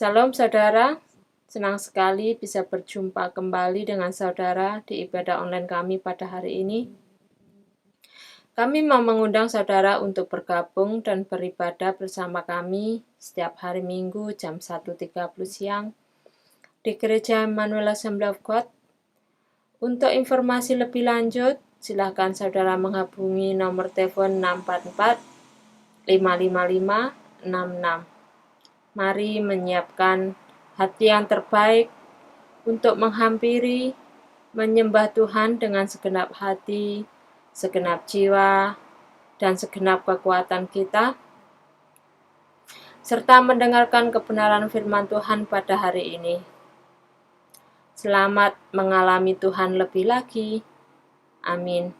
Salam saudara, senang sekali bisa berjumpa kembali dengan saudara di ibadah online kami pada hari ini. Kami mau mengundang saudara untuk bergabung dan beribadah bersama kami setiap hari Minggu jam 1.30 siang di Gereja Emmanuel Assembly of God. Untuk informasi lebih lanjut, silakan saudara menghubungi nomor telepon 644 555 66. Mari menyiapkan hati yang terbaik untuk menghampiri, menyembah Tuhan dengan segenap hati, segenap jiwa, dan segenap kekuatan kita, serta mendengarkan kebenaran firman Tuhan pada hari ini. Selamat mengalami Tuhan lebih lagi. Amin.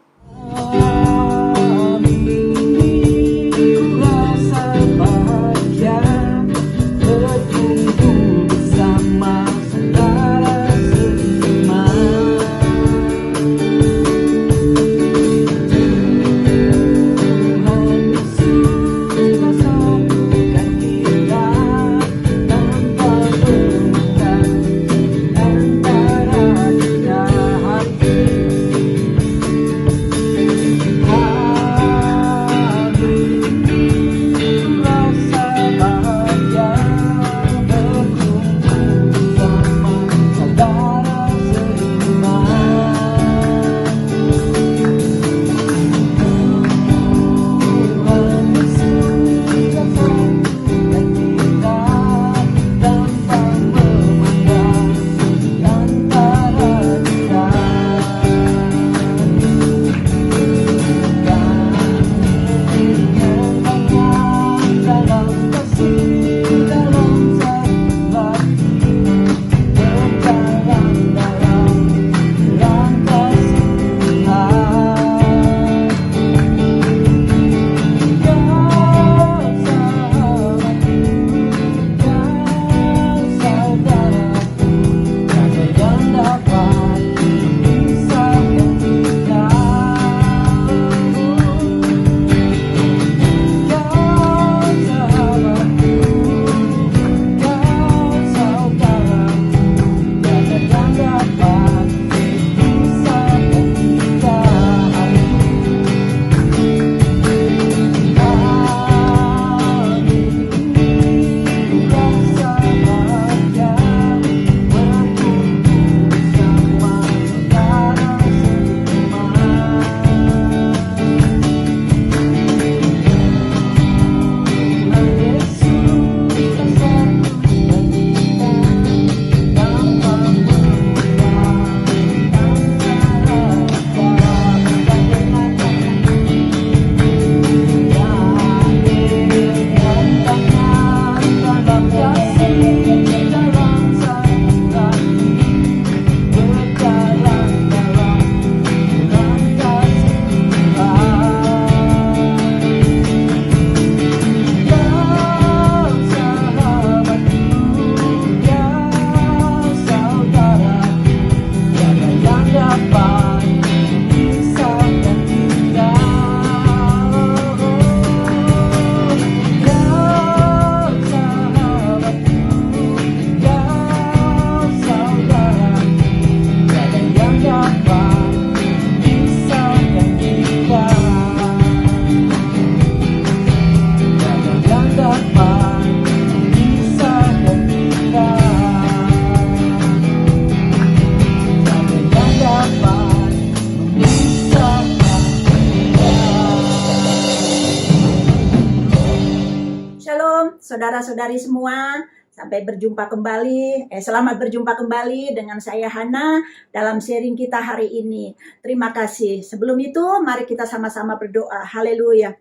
Saudara-saudari semua, sampai berjumpa kembali. Selamat berjumpa kembali dengan saya Hana dalam sharing kita hari ini. Terima kasih. Sebelum itu, mari kita sama-sama berdoa. Haleluya.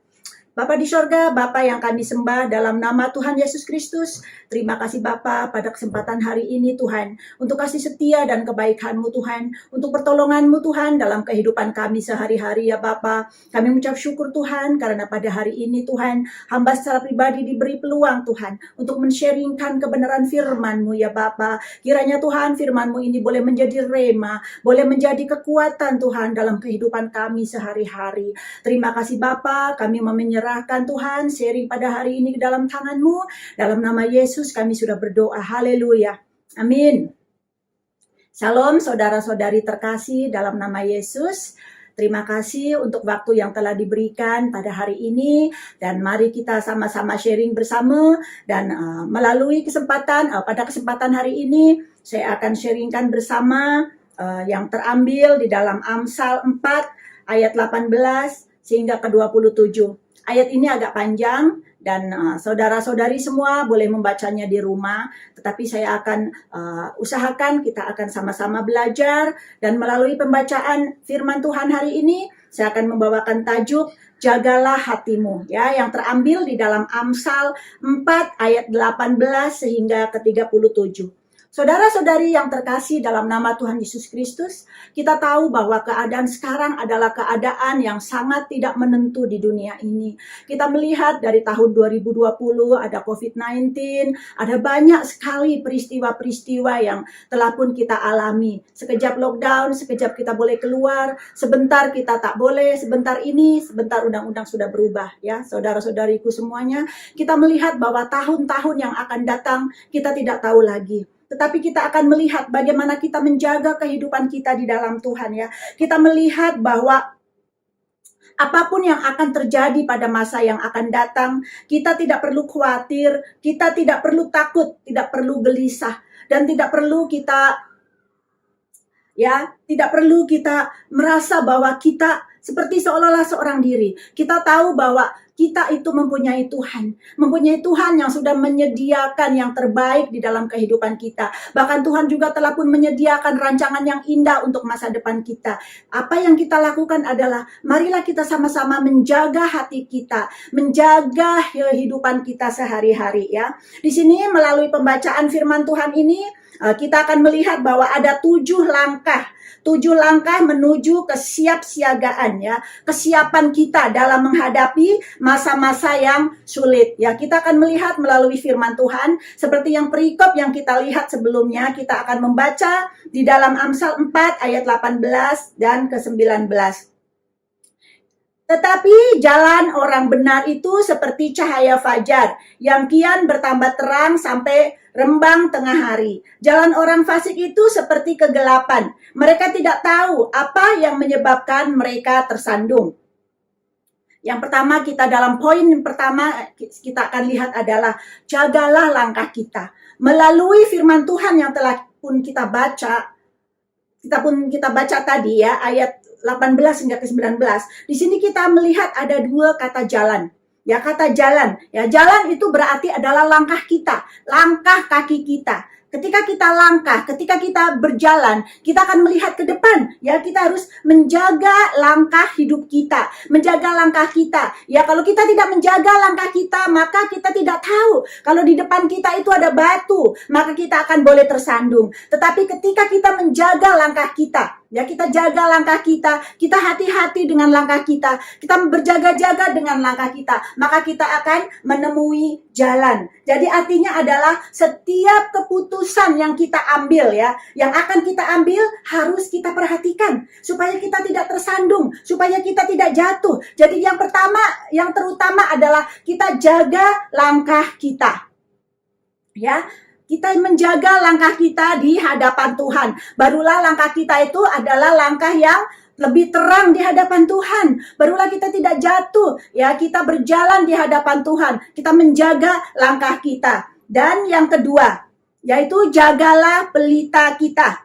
Bapa di sorga, Bapa yang kami sembah dalam nama Tuhan Yesus Kristus. Terima kasih Bapa pada kesempatan hari ini Tuhan. Untuk kasih setia dan kebaikan-Mu Tuhan. Untuk pertolongan-Mu Tuhan dalam kehidupan kami sehari-hari ya Bapa. Kami mengucap syukur Tuhan karena pada hari ini Tuhan. Hamba secara pribadi diberi peluang Tuhan. Untuk men-sharingkan kebenaran firman-Mu ya Bapa. Kiranya Tuhan firman-Mu ini boleh menjadi rema. Boleh menjadi kekuatan Tuhan dalam kehidupan kami sehari-hari. Terima kasih Bapa, kami menyerah serahkan Tuhan sharing pada hari ini ke dalam tangan-Mu. Dalam nama Yesus kami sudah berdoa. Haleluya. Amin. Shalom saudara-saudari terkasih dalam nama Yesus. Terima kasih untuk waktu yang telah diberikan pada hari ini. Dan mari kita sama-sama sharing bersama. Dan melalui pada kesempatan hari ini, saya akan sharingkan bersama yang terambil di dalam Amsal 4 ayat 18 sehingga ke 27. Ayat ini agak panjang dan saudara-saudari semua boleh membacanya di rumah, tetapi saya akan usahakan kita akan sama-sama belajar, dan melalui pembacaan firman Tuhan hari ini saya akan membawakan tajuk Jagalah hatimu, ya, yang terambil di dalam Amsal 4 ayat 18 sehingga ke 37. Saudara-saudari yang terkasih dalam nama Tuhan Yesus Kristus, kita tahu bahwa keadaan sekarang adalah keadaan yang sangat tidak menentu di dunia ini. Kita melihat dari tahun 2020 ada COVID-19, ada banyak sekali peristiwa-peristiwa yang telah pun kita alami. Sekejap lockdown, sekejap kita boleh keluar, sebentar kita tak boleh, sebentar ini, sebentar undang-undang sudah berubah, ya, saudara-saudariku semuanya. Kita melihat bahwa tahun-tahun yang akan datang kita tidak tahu lagi. Tetapi kita akan melihat bagaimana kita menjaga kehidupan kita di dalam Tuhan, ya. Kita melihat bahwa apapun yang akan terjadi pada masa yang akan datang, kita tidak perlu khawatir, kita tidak perlu takut, tidak perlu gelisah, dan tidak perlu kita merasa bahwa kita seperti seolah-olah seorang diri. Kita tahu bahwa kita itu mempunyai Tuhan yang sudah menyediakan yang terbaik di dalam kehidupan kita. Bahkan Tuhan juga telah pun menyediakan rancangan yang indah untuk masa depan kita. Apa yang kita lakukan adalah, marilah kita sama-sama menjaga hati kita, menjaga kehidupan kita sehari-hari, ya. Di sini melalui pembacaan firman Tuhan ini, kita akan melihat bahwa ada 7 langkah menuju kesiapsiagaan, ya, kesiapan kita dalam menghadapi masa-masa yang sulit, ya. Kita akan melihat melalui firman Tuhan seperti yang perikop yang kita lihat sebelumnya. Kita akan membaca di dalam Amsal 4 ayat 18 dan ke-19. Tetapi jalan orang benar itu seperti cahaya fajar yang kian bertambah terang sampai rembang tengah hari. Jalan orang fasik itu seperti kegelapan. Mereka tidak tahu apa yang menyebabkan mereka tersandung. Yang pertama, dalam poin pertama kita akan lihat adalah jagalah langkah kita. Melalui firman Tuhan yang telah pun kita baca tadi, ya, ayat 18 hingga ke-19. Di sini kita melihat ada 2 kata jalan. Ya, kata jalan. Ya, jalan itu berarti adalah langkah kita, langkah kaki kita. Ketika kita berjalan, kita akan melihat ke depan. Ya, kita harus menjaga langkah hidup kita, menjaga langkah kita. Ya, kalau kita tidak menjaga langkah kita, maka kita tidak tahu kalau di depan kita itu ada batu, maka kita akan boleh tersandung. Tetapi ketika kita menjaga langkah kita, ya, kita jaga langkah kita hati-hati dengan langkah kita berjaga-jaga dengan langkah kita, maka kita akan menemui jalan. Jadi artinya adalah setiap keputusan yang kita ambil, ya, yang akan kita ambil harus kita perhatikan supaya kita tidak tersandung, supaya kita tidak jatuh. Jadi yang terutama adalah kita jaga langkah kita. Ya, kita menjaga langkah kita di hadapan Tuhan. Barulah langkah kita itu adalah langkah yang lebih terang di hadapan Tuhan. Barulah kita tidak jatuh, ya, kita berjalan di hadapan Tuhan. Kita menjaga langkah kita. Dan yang kedua, yaitu jagalah pelita kita.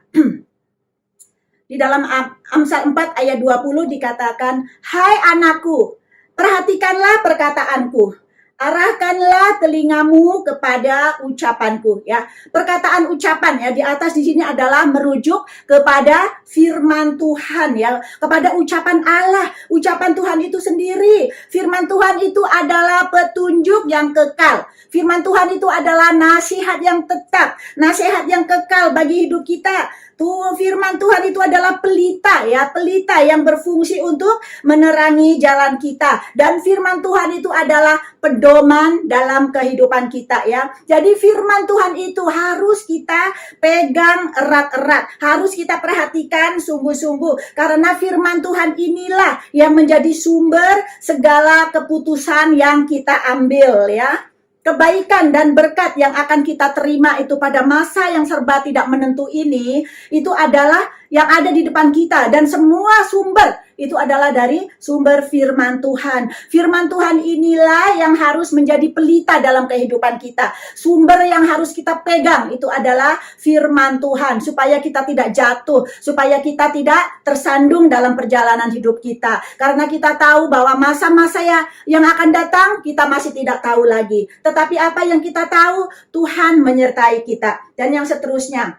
Di dalam Amsal 4 ayat 20 dikatakan, "Hai anakku, perhatikanlah perkataanku. Arahkanlah telingamu kepada ucapanku." Ya, perkataan ucapan, ya, di atas di sini adalah merujuk kepada firman Tuhan, ya, kepada ucapan Allah, ucapan Tuhan itu sendiri. Firman Tuhan itu adalah petunjuk yang kekal. Firman Tuhan itu adalah nasihat yang tetap, nasihat yang kekal bagi hidup kita. Tuh firman Tuhan itu adalah pelita ya, pelita yang berfungsi untuk menerangi jalan kita. Dan firman Tuhan itu adalah pedoman dalam kehidupan kita ya. Jadi firman Tuhan itu harus kita pegang erat-erat, harus kita perhatikan sungguh-sungguh. Karena firman Tuhan inilah yang menjadi sumber segala keputusan yang kita ambil ya. Kebaikan dan berkat yang akan kita terima itu pada masa yang serba tidak menentu ini, itu adalah yang ada di depan kita. Dan semua sumber itu adalah dari sumber firman Tuhan. Firman Tuhan inilah yang harus menjadi pelita dalam kehidupan kita. Sumber yang harus kita pegang itu adalah firman Tuhan. Supaya kita tidak jatuh, supaya kita tidak tersandung dalam perjalanan hidup kita. Karena kita tahu bahwa masa-masa yang akan datang kita masih tidak tahu lagi. Tetapi apa yang kita tahu, Tuhan menyertai kita. Dan yang seterusnya,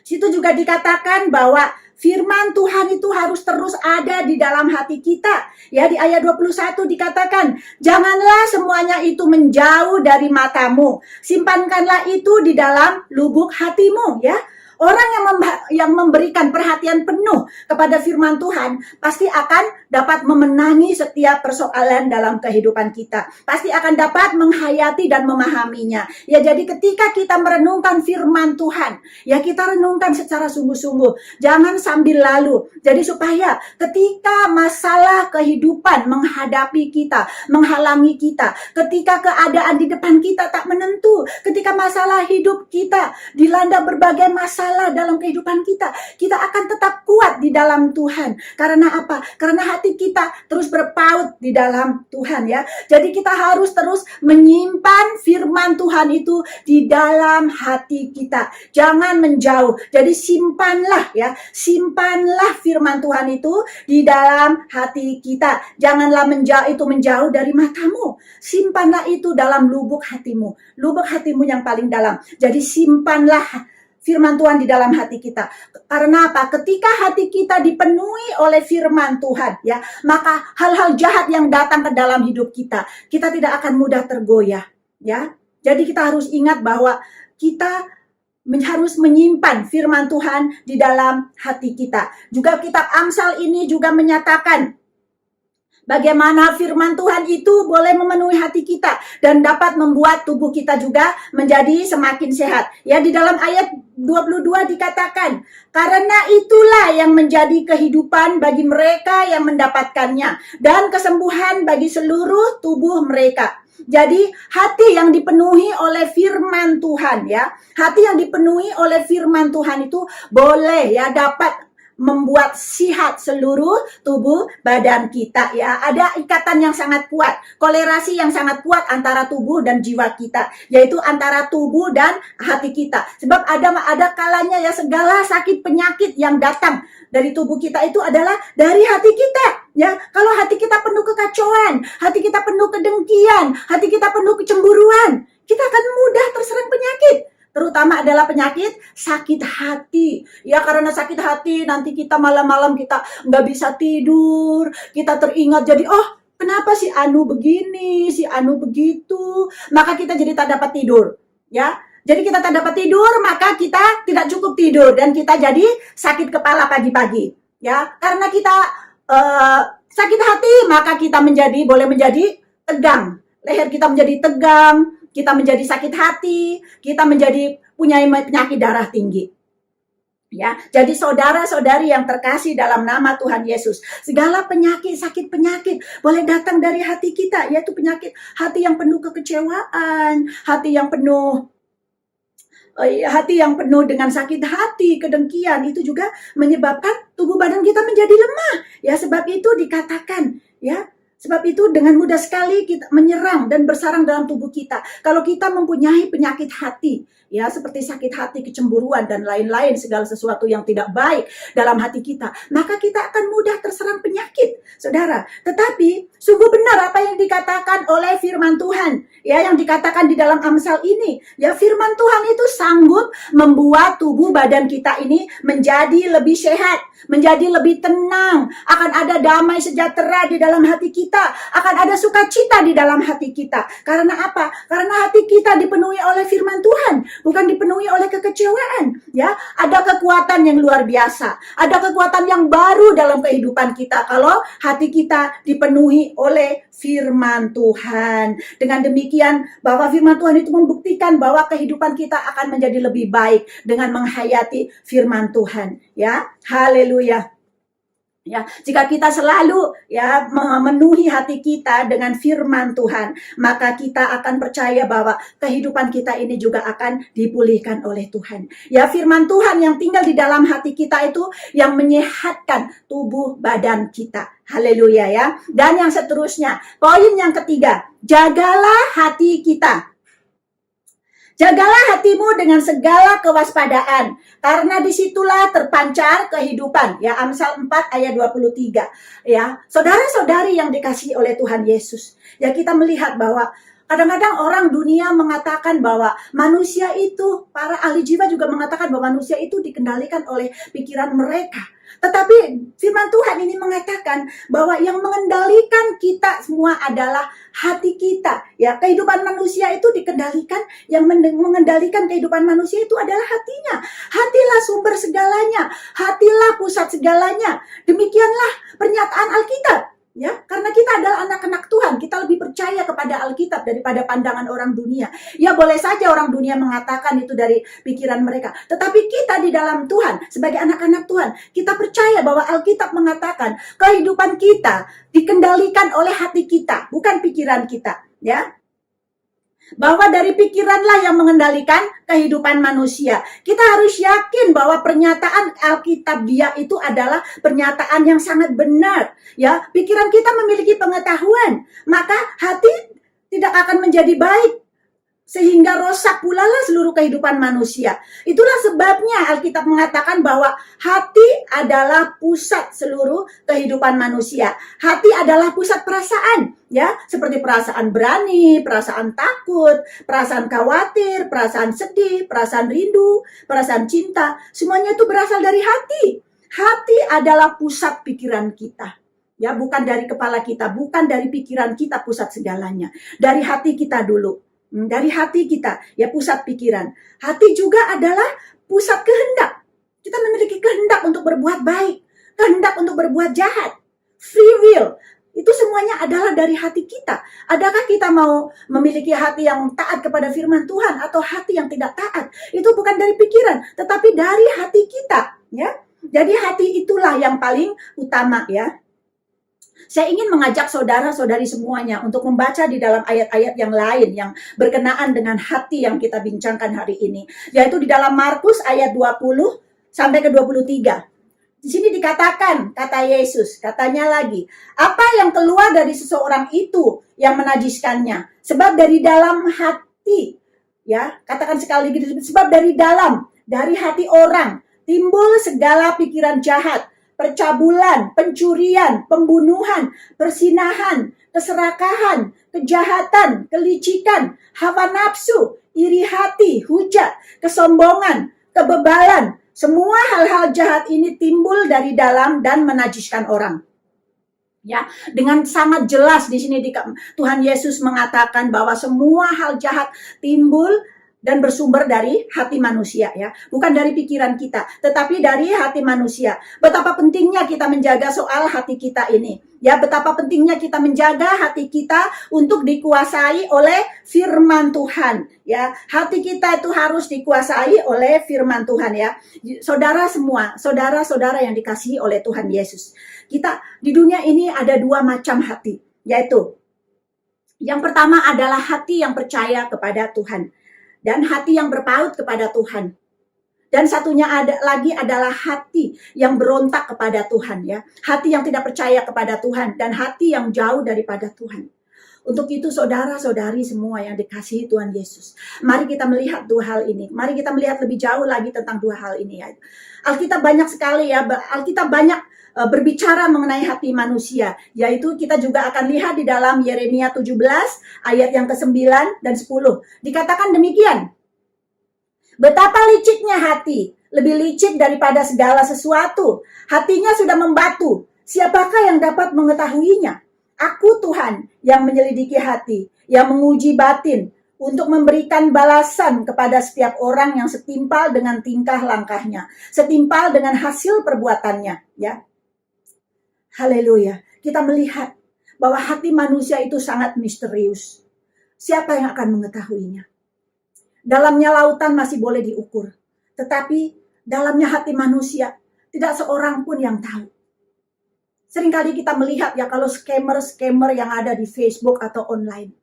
situ juga dikatakan bahwa firman Tuhan itu harus terus ada di dalam hati kita. Ya, di ayat 21 dikatakan, janganlah semuanya itu menjauh dari matamu. Simpankanlah itu di dalam lubuk hatimu, ya. Orang yang memberikan perhatian penuh kepada firman Tuhan pasti akan dapat memenangi setiap persoalan dalam kehidupan kita. Pasti akan dapat menghayati dan memahaminya. Ya, jadi ketika kita merenungkan firman Tuhan, ya kita renungkan secara sungguh-sungguh. Jangan sambil lalu. Jadi supaya ketika masalah kehidupan menghadapi kita, menghalangi kita, ketika keadaan di depan kita tak menentu, ketika masalah hidup kita dilanda berbagai masalah dalam kehidupan kita, kita akan tetap kuat di dalam Tuhan. Karena apa? Karena hati kita terus berpaut di dalam Tuhan ya. Jadi kita harus terus menyimpan firman Tuhan itu di dalam hati kita. Jangan menjauh. Jadi simpanlah ya, simpanlah firman Tuhan itu di dalam hati kita. Janganlah menjauh dari matamu. Simpanlah itu dalam lubuk hatimu. Lubuk hatimu yang paling dalam. Jadi simpanlah firman Tuhan di dalam hati kita. Karena apa? Ketika hati kita dipenuhi oleh firman Tuhan, ya, maka hal-hal jahat yang datang ke dalam hidup kita, kita tidak akan mudah tergoyah, ya. Jadi kita harus ingat bahwa kita harus menyimpan firman Tuhan di dalam hati kita. Juga kitab Amsal ini juga menyatakan bagaimana firman Tuhan itu boleh memenuhi hati kita dan dapat membuat tubuh kita juga menjadi semakin sehat. Ya, di dalam ayat 22 dikatakan, karena itulah yang menjadi kehidupan bagi mereka yang mendapatkannya dan kesembuhan bagi seluruh tubuh mereka. Jadi hati yang dipenuhi oleh firman Tuhan ya, hati yang dipenuhi oleh firman Tuhan itu boleh ya dapat membuat sihat seluruh tubuh badan kita ya. Ada ikatan yang sangat kuat, kolerasi yang sangat kuat antara tubuh dan jiwa kita, yaitu antara tubuh dan hati kita. Sebab ada kalanya ya segala sakit penyakit yang datang dari tubuh kita itu adalah dari hati kita ya. Kalau hati kita penuh kekacauan, hati kita penuh kedengkian, hati kita penuh kecemburuan, kita akan mudah terserang penyakit. Terutama adalah penyakit sakit hati. Ya, karena sakit hati nanti kita malam-malam kita nggak bisa tidur. Kita teringat jadi, oh kenapa si Anu begini, si Anu begitu. Maka kita jadi tak dapat tidur. Ya, jadi kita tak dapat tidur, maka kita tidak cukup tidur. Dan kita jadi sakit kepala pagi-pagi. Ya, karena kita sakit hati, maka kita boleh menjadi tegang. Leher kita menjadi tegang. Kita menjadi sakit hati, kita menjadi punya penyakit darah tinggi. Ya, jadi saudara-saudari yang terkasih dalam nama Tuhan Yesus, segala penyakit, sakit penyakit boleh datang dari hati kita, yaitu penyakit hati yang penuh kekecewaan, hati yang penuh dengan sakit hati, kedengkian, itu juga menyebabkan tubuh badan kita menjadi lemah. Ya, sebab itu dikatakan, ya, sebab itu dengan mudah sekali kita menyerang dan bersarang dalam tubuh kita. Kalau kita mempunyai penyakit hati, ya seperti sakit hati, kecemburuan dan lain-lain, segala sesuatu yang tidak baik dalam hati kita, maka kita akan mudah terserang penyakit, saudara. Tetapi sungguh benar apa yang dikatakan oleh firman Tuhan, ya, yang dikatakan di dalam Amsal ini. Ya, firman Tuhan itu sanggup membuat tubuh badan kita ini menjadi lebih sehat, menjadi lebih tenang, akan ada damai sejahtera di dalam hati kita, akan ada sukacita di dalam hati kita. Karena apa? Karena hati kita dipenuhi oleh firman Tuhan. bukan dipenuhi oleh kekecewaan, ya. Ada kekuatan yang luar biasa, ada kekuatan yang baru dalam kehidupan kita kalau hati kita dipenuhi oleh firman Tuhan. Dengan demikian, bahwa firman Tuhan itu membuktikan bahwa kehidupan kita akan menjadi lebih baik dengan menghayati firman Tuhan, ya. Haleluya. Ya, jika kita selalu ya memenuhi hati kita dengan firman Tuhan, maka kita akan percaya bahwa kehidupan kita ini juga akan dipulihkan oleh Tuhan. Ya, firman Tuhan yang tinggal di dalam hati kita itu yang menyehatkan tubuh badan kita. Haleluya ya. Dan yang seterusnya, poin yang ketiga, jagalah hati kita. Jagalah hatimu dengan segala kewaspadaan, karena disitulah terpancar kehidupan. Ya, Amsal 4 ayat 23. Ya, saudara-saudari yang dikasihi oleh Tuhan Yesus. Ya, kita melihat bahwa kadang-kadang orang dunia mengatakan bahwa manusia itu, para ahli jiwa juga mengatakan bahwa manusia itu dikendalikan oleh pikiran mereka. Tetapi firman Tuhan ini mengatakan bahwa yang mengendalikan kita semua adalah hati kita. Ya, kehidupan manusia itu dikendalikan, yang mengendalikan kehidupan manusia itu adalah hatinya. Hatilah sumber segalanya, hatilah pusat segalanya. Demikianlah pernyataan Alkitab. Ya, karena kita adalah anak-anak Tuhan, kita lebih percaya kepada Alkitab daripada pandangan orang dunia. Ya, boleh saja orang dunia mengatakan itu dari pikiran mereka, tetapi kita di dalam Tuhan, sebagai anak-anak Tuhan, kita percaya bahwa Alkitab mengatakan kehidupan kita dikendalikan oleh hati kita, bukan pikiran kita. Ya, bahwa dari pikiranlah yang mengendalikan kehidupan manusia. Kita harus yakin bahwa pernyataan Alkitab dia itu adalah pernyataan yang sangat benar. Ya, pikiran kita memiliki pengetahuan, maka hati tidak akan menjadi baik, sehingga rosak pula lah seluruh kehidupan manusia. Itulah sebabnya Alkitab mengatakan bahwa hati adalah pusat seluruh kehidupan manusia. Hati adalah pusat perasaan, ya, seperti perasaan berani, perasaan takut, perasaan khawatir, perasaan sedih, perasaan rindu, perasaan cinta. Semuanya itu berasal dari hati. Hati adalah pusat pikiran kita. Ya, bukan dari kepala kita, bukan dari pikiran kita pusat segalanya. Dari hati kita dulu. Dari hati kita, ya, pusat pikiran. Hati juga adalah pusat kehendak. Kita memiliki kehendak untuk berbuat baik, kehendak untuk berbuat jahat. Free will, itu semuanya adalah dari hati kita. Adakah kita mau memiliki hati yang taat kepada firman Tuhan atau hati yang tidak taat? Itu bukan dari pikiran, tetapi dari hati kita, ya. Jadi hati itulah yang paling utama, ya. Saya ingin mengajak saudara-saudari semuanya untuk membaca di dalam ayat-ayat yang lain yang berkenaan dengan hati yang kita bincangkan hari ini. Yaitu di dalam Markus ayat 20 sampai ke 23. Di sini dikatakan, kata Yesus, katanya lagi, apa yang keluar dari seseorang itu yang menajiskannya? Sebab dari dalam hati, ya, katakan sekali lagi, sebab dari dalam, dari hati orang, timbul segala pikiran jahat, percabulan, pencurian, pembunuhan, persinahan, keserakahan, kejahatan, kelicikan, hawa nafsu, iri hati, hujat, kesombongan, kebebalan. Semua hal-hal jahat ini timbul dari dalam dan menajiskan orang. Ya, dengan sangat jelas di sini Tuhan Yesus mengatakan bahwa semua hal jahat timbul dan bersumber dari hati manusia, ya, bukan dari pikiran kita, tetapi dari hati manusia. Betapa pentingnya kita menjaga soal hati kita ini, ya, betapa pentingnya kita menjaga hati kita untuk dikuasai oleh firman Tuhan, ya. Hati kita itu harus dikuasai oleh firman Tuhan, ya. Saudara semua, saudara-saudara yang dikasihi oleh Tuhan Yesus, kita di dunia ini ada dua macam hati, yaitu yang pertama adalah hati yang percaya kepada Tuhan dan hati yang berpaut kepada Tuhan. Dan satunya lagi adalah hati yang berontak kepada Tuhan, ya. Hati yang tidak percaya kepada Tuhan dan hati yang jauh daripada Tuhan. Untuk itu saudara-saudari semua yang dikasihi Tuhan Yesus, mari kita melihat dua hal ini. Mari kita melihat lebih jauh lagi tentang dua hal ini, ya. Alkitab banyak sekali, ya. Alkitab banyak berbicara mengenai hati manusia, yaitu kita juga akan lihat di dalam Yeremia 17 ayat yang ke-9 dan 10. Dikatakan demikian, betapa liciknya hati, lebih licik daripada segala sesuatu. Hatinya sudah membatu, siapakah yang dapat mengetahuinya? Aku Tuhan yang menyelidiki hati, yang menguji batin, untuk memberikan balasan kepada setiap orang yang setimpal dengan tingkah langkahnya, setimpal dengan hasil perbuatannya, ya. Haleluya. Kita melihat bahwa hati manusia itu sangat misterius. Siapa yang akan mengetahuinya? Dalamnya lautan masih boleh diukur, tetapi dalamnya hati manusia tidak seorang pun yang tahu. Seringkali kita melihat ya kalau scammer yang ada di Facebook atau online.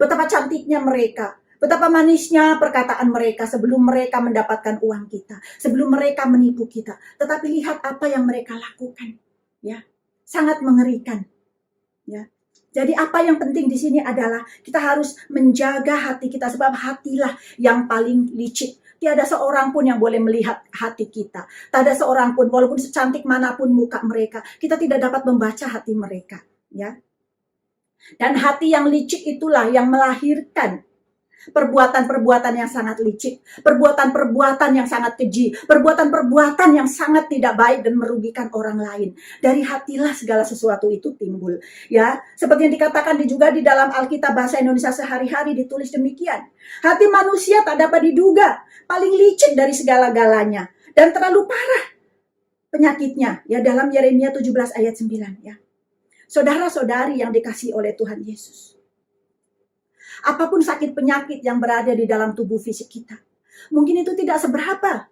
Betapa cantiknya mereka, betapa manisnya perkataan mereka sebelum mereka mendapatkan uang kita, sebelum mereka menipu kita. Tetapi lihat apa yang mereka lakukan, ya, sangat mengerikan, ya. Jadi apa yang penting di sini adalah kita harus menjaga hati kita, sebab hatilah yang paling licik. Tiada seorang pun yang boleh melihat hati kita. Tiada seorang pun, walaupun secantik manapun muka mereka, kita tidak dapat membaca hati mereka, ya. Dan hati yang licik itulah yang melahirkan perbuatan-perbuatan yang sangat licik, perbuatan-perbuatan yang sangat keji, perbuatan-perbuatan yang sangat tidak baik dan merugikan orang lain. Dari hatilah segala sesuatu itu timbul, ya. Seperti yang dikatakan juga di dalam Alkitab bahasa Indonesia sehari-hari ditulis demikian. Hati manusia tak dapat diduga, paling licik dari segala-galanya dan terlalu parah penyakitnya, ya, dalam Yeremia 17 ayat 9, ya. Saudara-saudari yang dikasihi oleh Tuhan Yesus, apapun sakit penyakit yang berada di dalam tubuh fisik kita, mungkin itu tidak seberapa.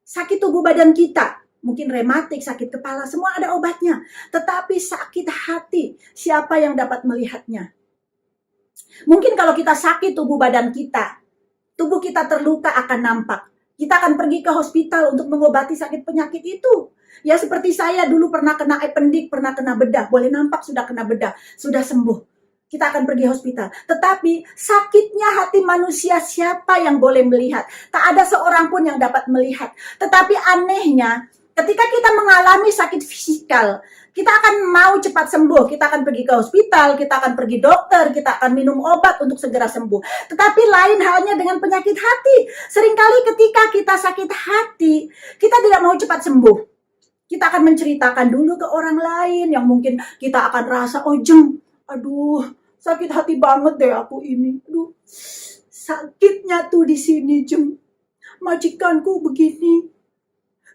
Sakit tubuh badan kita, mungkin rematik, sakit kepala, semua ada obatnya. Tetapi sakit hati, siapa yang dapat melihatnya? Mungkin kalau kita sakit tubuh badan kita, tubuh kita terluka akan nampak. Kita akan pergi ke hospital untuk mengobati sakit penyakit itu. Ya, seperti saya dulu pernah kena appendix, pernah kena bedah. Boleh nampak sudah kena bedah, sudah sembuh. Kita akan pergi hospital. Tetapi sakitnya hati manusia siapa yang boleh melihat? Tak ada seorang pun yang dapat melihat. Tetapi anehnya, ketika kita mengalami sakit fisikal, kita akan mau cepat sembuh. Kita akan pergi ke hospital, kita akan pergi dokter, kita akan minum obat untuk segera sembuh. Tetapi lain halnya dengan penyakit hati. Seringkali ketika kita sakit hati, kita tidak mau cepat sembuh. Kita akan menceritakan dulu ke orang lain yang mungkin kita akan rasa, oh Jeng, aduh, sakit hati banget deh aku ini. Aduh, sakitnya tuh di sini, Jeng. Majikanku begini,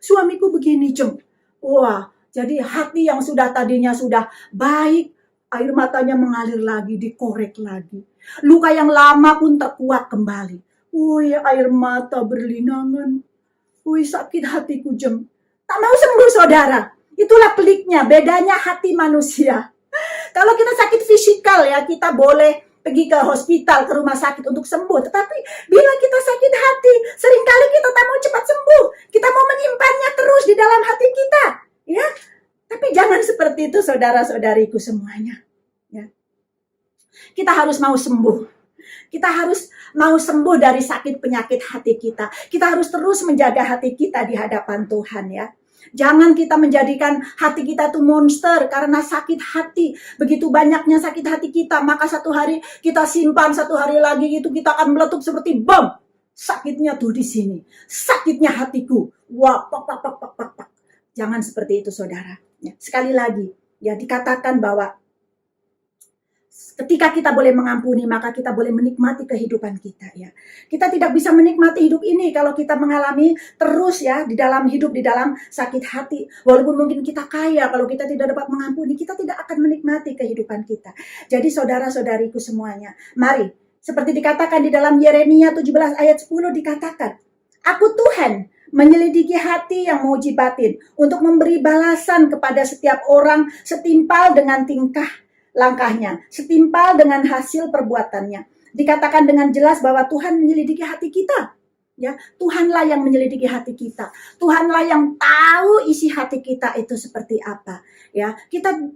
suamiku begini, Jeng. Wah, jadi hati yang sudah tadinya sudah baik, air matanya mengalir lagi, dikorek lagi. Luka yang lama pun terkuat kembali. Wih, air mata berlinangan. Wih, sakit hatiku, Jeng. Tak mau sembuh, saudara. Itulah peliknya, bedanya hati manusia. Kalau kita sakit fisikal ya, kita boleh pergi ke hospital, ke rumah sakit untuk sembuh. Tetapi bila kita sakit hati, seringkali kita tak mau cepat sembuh. Kita mau menyimpannya terus di dalam hati kita, ya. Tapi jangan seperti itu, saudara-saudariku semuanya, ya. Kita harus mau sembuh. Kita harus mau sembuh dari sakit penyakit hati kita. Kita harus terus menjaga hati kita di hadapan Tuhan, ya. Jangan kita menjadikan hati kita itu monster karena sakit hati. Begitu banyaknya sakit hati kita, maka satu hari kita simpan, satu hari lagi itu kita akan meletup seperti bom. Sakitnya tuh di sini. Sakitnya hatiku. Wah, pak. Jangan seperti itu, saudara. Ya, sekali lagi, ya, dikatakan bahwa ketika kita boleh mengampuni, maka kita boleh menikmati kehidupan kita, ya. Kita tidak bisa menikmati hidup ini kalau kita mengalami terus, ya, di dalam hidup di dalam sakit hati. Walaupun mungkin kita kaya, kalau kita tidak dapat mengampuni, kita tidak akan menikmati kehidupan kita. Jadi saudara-saudariku semuanya, mari, seperti dikatakan di dalam Yeremia 17 ayat 10 dikatakan, Aku Tuhan menyelidiki hati yang menguji batin untuk memberi balasan kepada setiap orang setimpal dengan tingkah langkahnya, setimpal dengan hasil perbuatannya. Dikatakan dengan jelas bahwa Tuhan menyelidiki hati kita. Ya, Tuhanlah yang menyelidiki hati kita. Tuhanlah yang tahu isi hati kita itu seperti apa. Ya,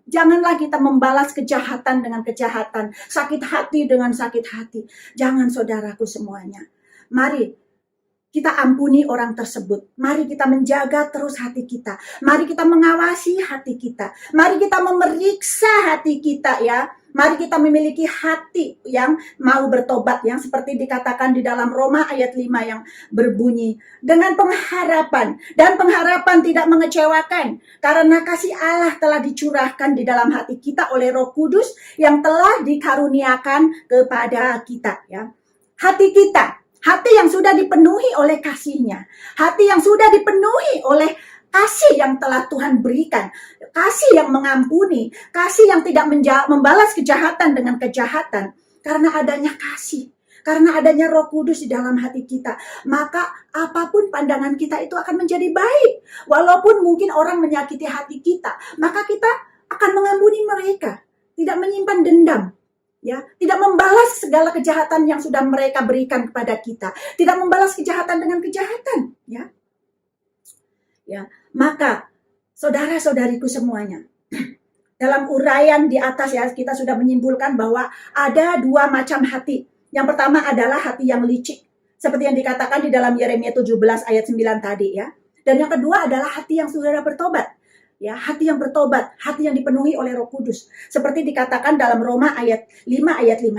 janganlah kita membalas kejahatan dengan kejahatan, sakit hati dengan sakit hati. Jangan, saudaraku semuanya. Mari kita ampuni orang tersebut. Mari kita menjaga terus hati kita. Mari kita mengawasi hati kita. Mari kita memeriksa hati kita, ya. Mari kita memiliki hati yang mau bertobat, yang seperti dikatakan di dalam Roma ayat 5 yang berbunyi, dengan pengharapan, dan pengharapan tidak mengecewakan, karena kasih Allah telah dicurahkan di dalam hati kita oleh Roh Kudus yang telah dikaruniakan kepada kita, ya. hati kita, hati yang sudah dipenuhi oleh kasih-Nya, hati yang sudah dipenuhi oleh kasih yang telah Tuhan berikan, kasih yang mengampuni, kasih yang tidak membalas kejahatan dengan kejahatan, karena adanya kasih, karena adanya Roh Kudus di dalam hati kita, maka apapun pandangan kita itu akan menjadi baik. Walaupun mungkin orang menyakiti hati kita, maka kita akan mengampuni mereka, tidak menyimpan dendam, ya, tidak membalas segala kejahatan yang sudah mereka berikan kepada kita, tidak membalas kejahatan dengan kejahatan, ya. Ya, maka saudara-saudariku semuanya, dalam uraian di atas ya kita sudah menyimpulkan bahwa ada dua macam hati. Yang pertama adalah hati yang licik, seperti yang dikatakan di dalam Yeremia 17 ayat 9 tadi ya. Dan yang kedua adalah hati yang sudah bertobat. Ya, hati yang bertobat, hati yang dipenuhi oleh Roh Kudus. Seperti dikatakan dalam Roma ayat 5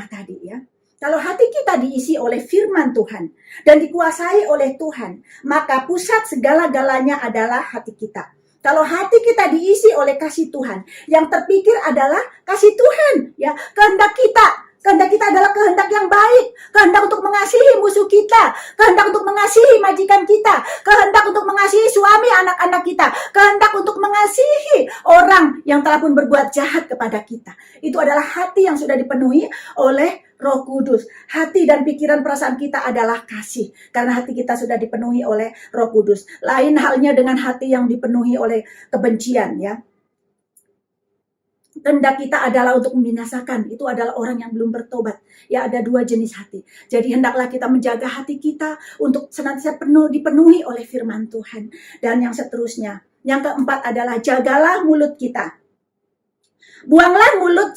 tadi ya. Kalau hati kita diisi oleh firman Tuhan dan dikuasai oleh Tuhan, maka pusat segala-galanya adalah hati kita. Kalau hati kita diisi oleh kasih Tuhan, yang terpikir adalah kasih Tuhan, ya, kehendak kita. Kehendak kita adalah kehendak yang baik, kehendak untuk mengasihi musuh kita, kehendak untuk mengasihi majikan kita, kehendak untuk mengasihi suami anak-anak kita, kehendak untuk mengasihi orang yang telah pun berbuat jahat kepada kita. Itu adalah hati yang sudah dipenuhi oleh Roh Kudus. Hati dan pikiran perasaan kita adalah kasih, karena hati kita sudah dipenuhi oleh Roh Kudus. Lain halnya dengan hati yang dipenuhi oleh kebencian, ya. Kehendak kita adalah untuk membinasakan. Itu adalah orang yang belum bertobat. Ya, ada dua jenis hati. Jadi hendaklah kita menjaga hati kita untuk senantiasa dipenuhi oleh firman Tuhan. Dan yang seterusnya, yang keempat adalah jagalah mulut kita. Buanglah mulut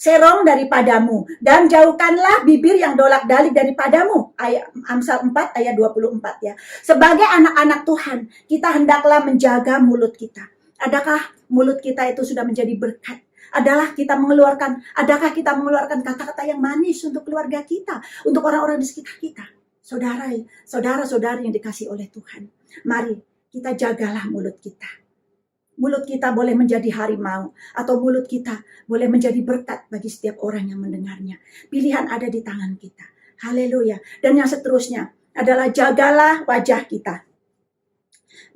serong daripadamu dan jauhkanlah bibir yang dolak-dalik daripadamu. Amsal 4 ayat 24 ya. Sebagai anak-anak Tuhan, kita hendaklah menjaga mulut kita. Adakah mulut kita itu sudah menjadi berkat? Adakah kita mengeluarkan kata-kata yang manis untuk keluarga kita, untuk orang-orang di sekitar kita? Saudara-saudari yang dikasih oleh Tuhan, mari kita jagalah mulut kita. Mulut kita boleh menjadi harimau, atau mulut kita boleh menjadi berkat bagi setiap orang yang mendengarnya. Pilihan ada di tangan kita. Haleluya. Dan yang seterusnya adalah jagalah wajah kita.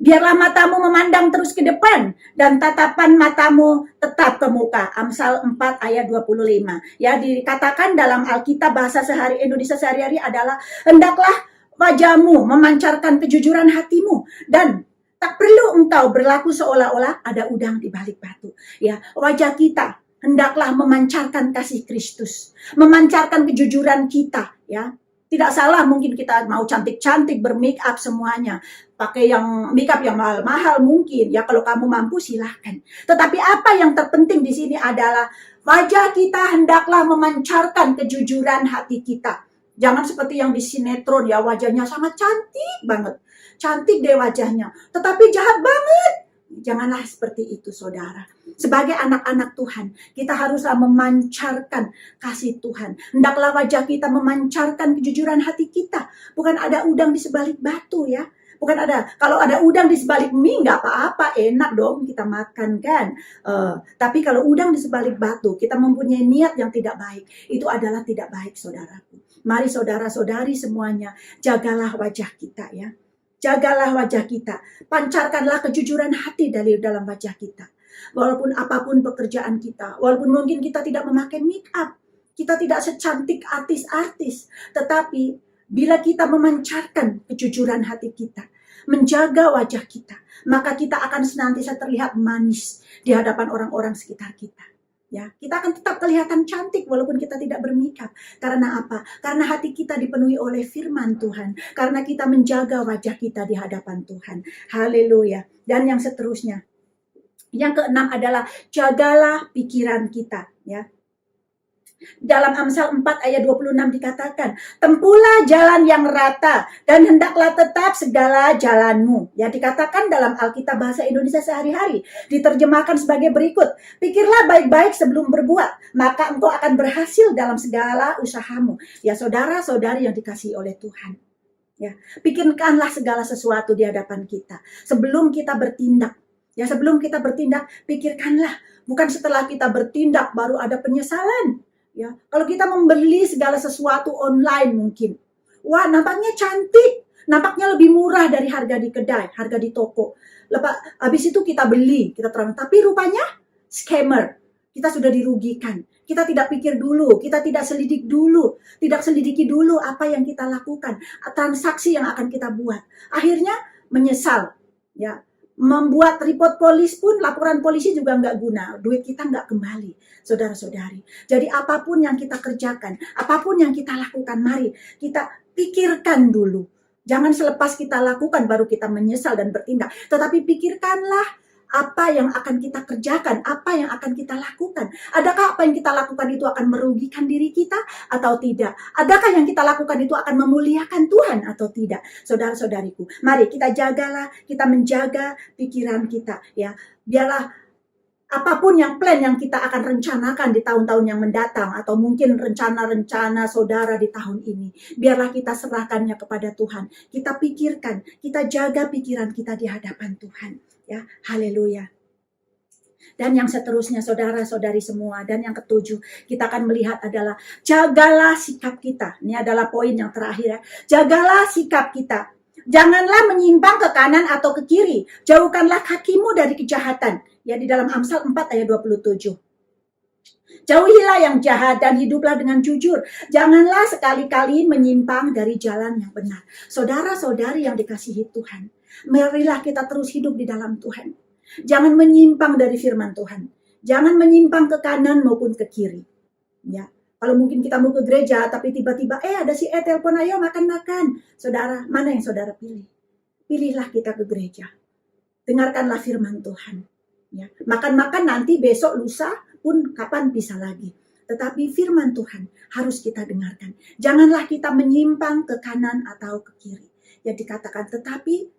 Biarlah matamu memandang terus ke depan dan tatapan matamu tetap ke muka. Amsal 4 ayat 25. Ya, dikatakan dalam Alkitab bahasa Indonesia sehari-hari adalah hendaklah wajahmu memancarkan kejujuran hatimu dan tak perlu engkau berlaku seolah-olah ada udang di balik batu. Ya, wajah kita hendaklah memancarkan kasih Kristus, memancarkan kejujuran kita, ya. Tidak salah mungkin kita mau cantik-cantik, bermake up semuanya, pakai yang make up yang mahal-mahal mungkin, ya, kalau kamu mampu silahkan. Tetapi apa yang terpenting di sini adalah wajah kita hendaklah memancarkan kejujuran hati kita. Jangan seperti yang di sinetron, ya, wajahnya sangat cantik banget. Cantik deh wajahnya, tetapi jahat banget. Janganlah seperti itu, saudara. Sebagai anak-anak Tuhan, kita haruslah memancarkan kasih Tuhan. Hendaklah wajah kita memancarkan kejujuran hati kita. Bukan ada udang di sebalik batu, ya. Bukan ada, kalau ada udang di sebalik mie nggak apa-apa, enak dong kita makan kan. Tapi kalau udang di sebalik batu, kita mempunyai niat yang tidak baik, itu adalah tidak baik, saudaraku. Mari saudara-saudari semuanya, jagalah wajah kita, ya. Jagalah wajah kita, pancarkanlah kejujuran hati dari dalam wajah kita. Walaupun apapun pekerjaan kita, walaupun mungkin kita tidak memakai make up, kita tidak secantik artis-artis, tetapi bila kita memancarkan kejujuran hati kita, menjaga wajah kita, maka kita akan senantiasa terlihat manis di hadapan orang-orang sekitar kita. Ya, kita akan tetap kelihatan cantik walaupun kita tidak bermikap. Karena apa? Karena hati kita dipenuhi oleh firman Tuhan. Karena kita menjaga wajah kita di hadapan Tuhan. Haleluya. Dan yang seterusnya, yang keenam adalah jagalah pikiran kita, ya. Dalam Amsal 4 ayat 26 dikatakan, tempuhlah jalan yang rata dan hendaklah tetap segala jalanmu. Ya, dikatakan dalam Alkitab bahasa Indonesia sehari-hari, diterjemahkan sebagai berikut. Pikirlah baik-baik sebelum berbuat, maka engkau akan berhasil dalam segala usahamu. Ya, saudara-saudari yang dikasihi oleh Tuhan. Ya, pikirkanlah segala sesuatu di hadapan kita sebelum kita bertindak. Ya, sebelum kita bertindak, pikirkanlah. Bukan setelah kita bertindak baru ada penyesalan. Ya, kalau kita membeli segala sesuatu online mungkin, wah nampaknya cantik, nampaknya lebih murah dari harga di kedai, harga di toko. Habis itu kita beli, kita terang, tapi rupanya scammer. Kita sudah dirugikan. Kita tidak pikir dulu, kita tidak selidiki dulu apa yang kita lakukan, transaksi yang akan kita buat. Akhirnya menyesal, ya. Membuat report polis pun, laporan polisi juga nggak guna, duit kita nggak kembali, saudara-saudari. Jadi apapun yang kita kerjakan, apapun yang kita lakukan, mari kita pikirkan dulu. Jangan selepas kita lakukan baru kita menyesal dan bertindak, tetapi pikirkanlah apa yang akan kita kerjakan, apa yang akan kita lakukan. Adakah apa yang kita lakukan itu akan merugikan diri kita atau tidak? Adakah yang kita lakukan itu akan memuliakan Tuhan atau tidak? Saudara-saudariku, mari kita jagalah, kita menjaga pikiran kita, ya. Biarlah apapun yang plan yang kita akan rencanakan di tahun-tahun yang mendatang, atau mungkin rencana-rencana saudara di tahun ini, biarlah kita serahkannya kepada Tuhan. Kita pikirkan, kita jaga pikiran kita di hadapan Tuhan. Ya, haleluya. Dan yang seterusnya saudara-saudari semua, dan yang ketujuh kita akan melihat adalah jagalah sikap kita. Ini adalah poin yang terakhir, ya. Jagalah sikap kita. Janganlah menyimpang ke kanan atau ke kiri. Jauhkanlah kakimu dari kejahatan. Ya, di dalam Amsal 4 ayat 27. Jauhilah yang jahat dan hiduplah dengan jujur. Janganlah sekali-kali menyimpang dari jalan yang benar. Saudara-saudari yang dikasihi Tuhan, marilah kita terus hidup di dalam Tuhan. Jangan menyimpang dari firman Tuhan. Jangan menyimpang ke kanan maupun ke kiri. Ya, kalau mungkin kita mau ke gereja, tapi tiba-tiba ada si telepon, ayo makan-makan. Saudara, mana yang saudara pilih? Pilihlah kita ke gereja. Dengarkanlah firman Tuhan. Ya, makan-makan nanti besok lusa pun kapan bisa lagi. Tetapi firman Tuhan harus kita dengarkan. Janganlah kita menyimpang ke kanan atau ke kiri. Ya, dikatakan, tetapi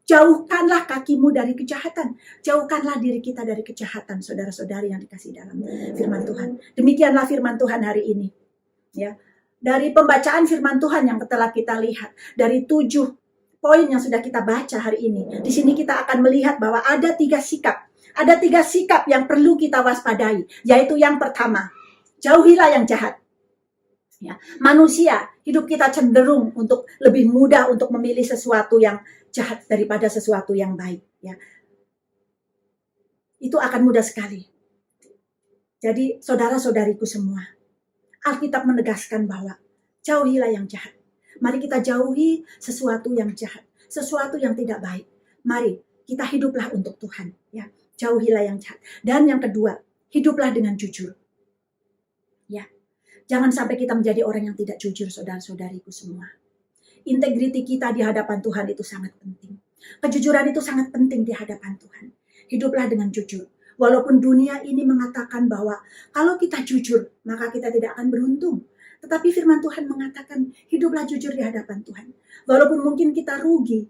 jauhkanlah kakimu dari kejahatan. Jauhkanlah diri kita dari kejahatan, saudara-saudari yang dikasih dalam firman Tuhan. Demikianlah firman Tuhan hari ini. Ya, dari pembacaan firman Tuhan yang telah kita lihat, dari 7 poin yang sudah kita baca hari ini, di sini kita akan melihat bahwa ada 3 sikap. Ada 3 sikap yang perlu kita waspadai, yaitu yang pertama, jauhilah yang jahat. Ya, manusia, hidup kita cenderung untuk lebih mudah untuk memilih sesuatu yang jahat daripada sesuatu yang baik. Ya, itu akan mudah sekali. Jadi saudara-saudariku semua, Alkitab menegaskan bahwa jauhilah yang jahat. Mari kita jauhi sesuatu yang jahat, sesuatu yang tidak baik. Mari kita hiduplah untuk Tuhan. Ya, jauhilah yang jahat. Dan yang kedua, hiduplah dengan jujur. Ya, jangan sampai kita menjadi orang yang tidak jujur, saudara-saudariku semua. Integriti kita di hadapan Tuhan itu sangat penting. Kejujuran itu sangat penting di hadapan Tuhan. Hiduplah dengan jujur. Walaupun dunia ini mengatakan bahwa kalau kita jujur, maka kita tidak akan beruntung. Tetapi firman Tuhan mengatakan, hiduplah jujur di hadapan Tuhan. Walaupun mungkin kita rugi,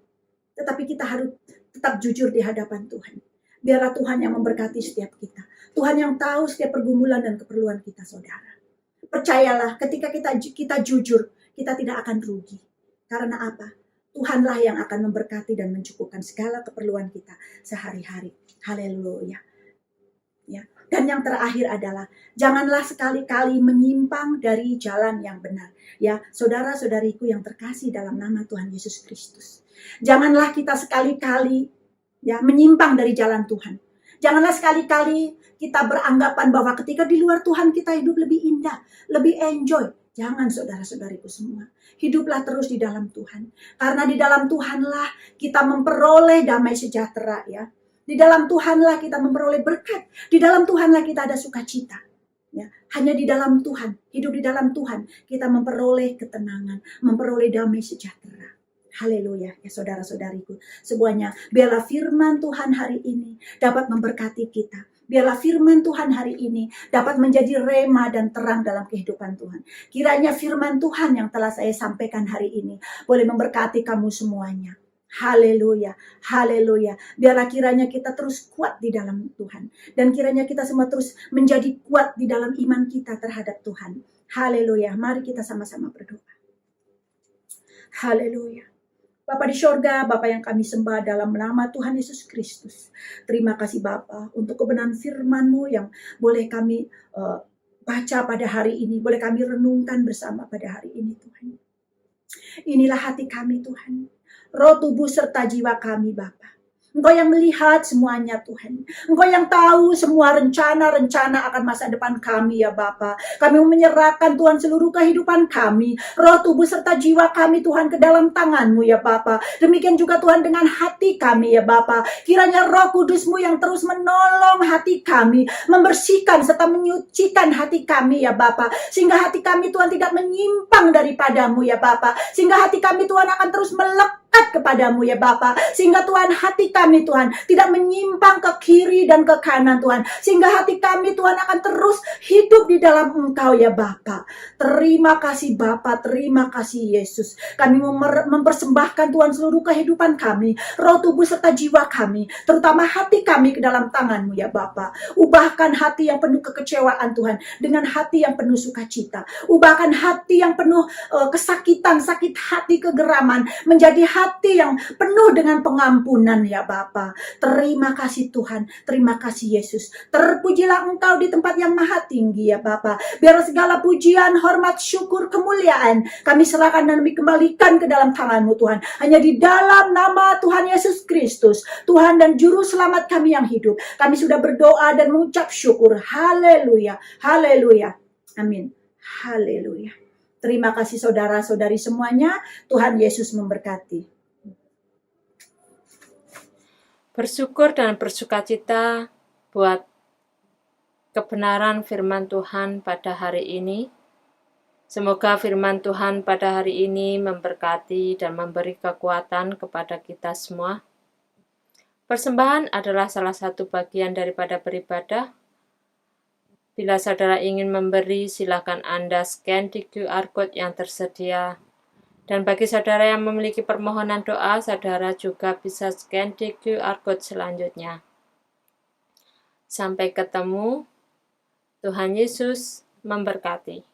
tetapi kita harus tetap jujur di hadapan Tuhan. Biarlah Tuhan yang memberkati setiap kita. Tuhan yang tahu setiap pergumulan dan keperluan kita, saudara. Percayalah, ketika kita jujur, kita tidak akan rugi. Karena apa? Tuhanlah yang akan memberkati dan mencukupkan segala keperluan kita sehari-hari. Haleluya. Ya. Dan yang terakhir adalah, janganlah sekali-kali menyimpang dari jalan yang benar. Ya, saudara-saudariku yang terkasih dalam nama Tuhan Yesus Kristus. Janganlah kita sekali-kali menyimpang dari jalan Tuhan. Janganlah sekali-kali kita beranggapan bahwa ketika di luar Tuhan kita hidup lebih indah, lebih enjoy. Jangan, saudara-saudariku semua. Hiduplah terus di dalam Tuhan. Karena di dalam Tuhanlah kita memperoleh damai sejahtera, ya. Di dalam Tuhanlah kita memperoleh berkat. Di dalam Tuhanlah kita ada sukacita. Ya. Hanya di dalam Tuhan, hidup di dalam Tuhan, kita memperoleh ketenangan, memperoleh damai sejahtera. Haleluya, ya saudara-saudariku. Semuanya, biarlah firman Tuhan hari ini dapat memberkati kita. Biarlah firman Tuhan hari ini dapat menjadi rema dan terang dalam kehidupan Tuhan. Kiranya firman Tuhan yang telah saya sampaikan hari ini boleh memberkati kamu semuanya. Haleluya, haleluya. Biarlah kiranya kita terus kuat di dalam Tuhan. Dan kiranya kita semua terus menjadi kuat di dalam iman kita terhadap Tuhan. Haleluya, mari kita sama-sama berdoa. Haleluya. Bapa di sorga, Bapa yang kami sembah dalam nama Tuhan Yesus Kristus. Terima kasih Bapa untuk kebenaran firman-Mu yang boleh kami baca pada hari ini, boleh kami renungkan bersama pada hari ini Tuhan. Inilah hati kami Tuhan, roh, tubuh, serta jiwa kami Bapa. Engkau yang melihat semuanya Tuhan. Engkau yang tahu semua rencana-rencana akan masa depan kami ya Bapa. Kami menyerahkan Tuhan seluruh kehidupan kami, roh, tubuh, serta jiwa kami Tuhan ke dalam tangan-Mu ya Bapa. Demikian juga Tuhan dengan hati kami ya Bapa. Kiranya Roh Kudus-Mu yang terus menolong hati kami, membersihkan serta menyucikan hati kami ya Bapa. Sehingga hati kami Tuhan tidak menyimpang daripada-Mu ya Bapa. Sehingga hati kami Tuhan akan terus melekat kepadamu ya Bapa, sehingga Tuhan hati kami Tuhan tidak menyimpang ke kiri dan ke kanan Tuhan, sehingga hati kami Tuhan akan terus hidup di dalam Engkau ya Bapa. Terima kasih Bapa, terima kasih Yesus. Kami mempersembahkan Tuhan seluruh kehidupan kami, roh, tubuh, serta jiwa kami, terutama hati kami ke dalam tangan-Mu ya Bapa. Ubahkan hati yang penuh kekecewaan Tuhan dengan hati yang penuh sukacita. Ubahkan hati yang penuh kesakitan, sakit hati, kegeraman menjadi hati yang penuh dengan pengampunan ya Bapa. Terima kasih Tuhan, terima kasih Yesus. Terpujilah Engkau di tempat yang maha tinggi ya Bapa. Biar segala pujian, hormat, syukur, kemuliaan kami serahkan dan kami kembalikan ke dalam tangan-Mu Tuhan. Hanya di dalam nama Tuhan Yesus Kristus, Tuhan dan Juru Selamat kami yang hidup, kami sudah berdoa dan mengucap syukur. Haleluya, haleluya, amin, haleluya. Terima kasih saudara-saudari semuanya. Tuhan Yesus memberkati. Bersyukur dan bersukacita buat kebenaran firman Tuhan pada hari ini. Semoga firman Tuhan pada hari ini memberkati dan memberi kekuatan kepada kita semua. Persembahan adalah salah satu bagian daripada beribadah. Bila saudara ingin memberi, silakan Anda scan di QR Code yang tersedia. Dan bagi saudara yang memiliki permohonan doa, saudara juga bisa scan di QR Code selanjutnya. Sampai ketemu, Tuhan Yesus memberkati.